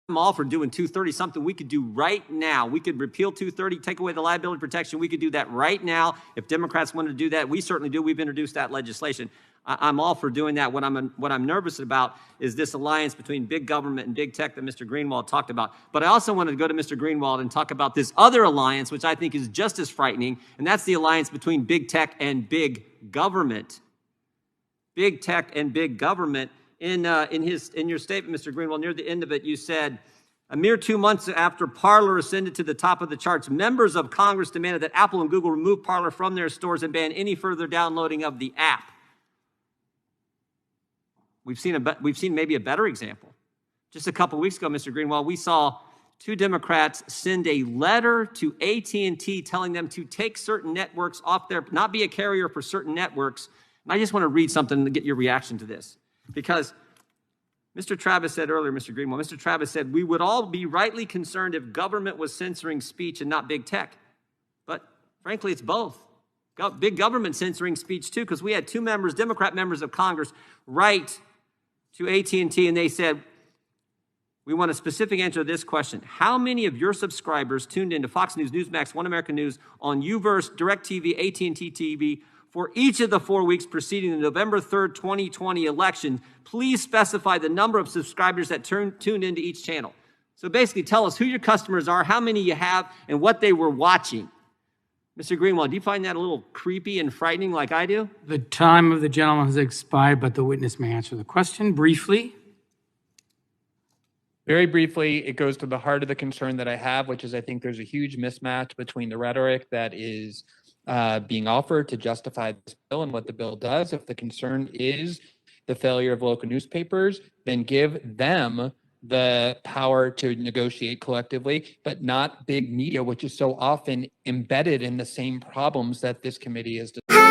I'm all for doing 230, something we could do right now. We could repeal 230, take away the liability protection. We could do that right now. If Democrats wanted to do that, we certainly do. We've introduced that legislation. I'm all for doing that. What I'm nervous about is this alliance between big government and big tech that Mr. Greenwald talked about. But I also wanted to go to Mr. Greenwald and talk about this other alliance, which I think is just as frightening, and that's the alliance between big tech and big government. Big tech and big government. In your statement, Mr. Greenwald, near the end of it, you said, a mere 2 months after Parler ascended to the top of the charts, members of Congress demanded that Apple and Google remove Parler from their stores and ban any further downloading of the app. We've seen maybe a better example. Just a couple weeks ago, Mr. Greenwald, we saw 2 Democrats send a letter to AT&T telling them to take certain networks off their, not be a carrier for certain networks. And I just want to read something to get your reaction to this. Because Mr. Travis said earlier, Mr. Greenwald, Mr. Travis said, we would all be rightly concerned if government was censoring speech and not big tech. But frankly, it's both. Big government censoring speech too, because we had 2 members, Democrat members of Congress, write to AT&T and they said, we want a specific answer to this question. How many of your subscribers tuned into Fox News, Newsmax, One American News, on Uverse, DirecTV, AT&T TV, for each of the 4 weeks preceding the November 3rd, 2020 election? Please specify the number of subscribers that tuned into each channel. So basically tell us who your customers are, how many you have, and what they were watching. Mr. Greenwald, do you find that a little creepy and frightening like I do? The time of the gentleman has expired, but the witness may answer the question briefly. Very briefly, it goes to the heart of the concern that I have, which is I think there's a huge mismatch between the rhetoric that is being offered to justify this bill and what the bill does. If the concern is the failure of local newspapers, then give them the power to negotiate collectively, but not big media, which is so often embedded in the same problems that this committee is discussing.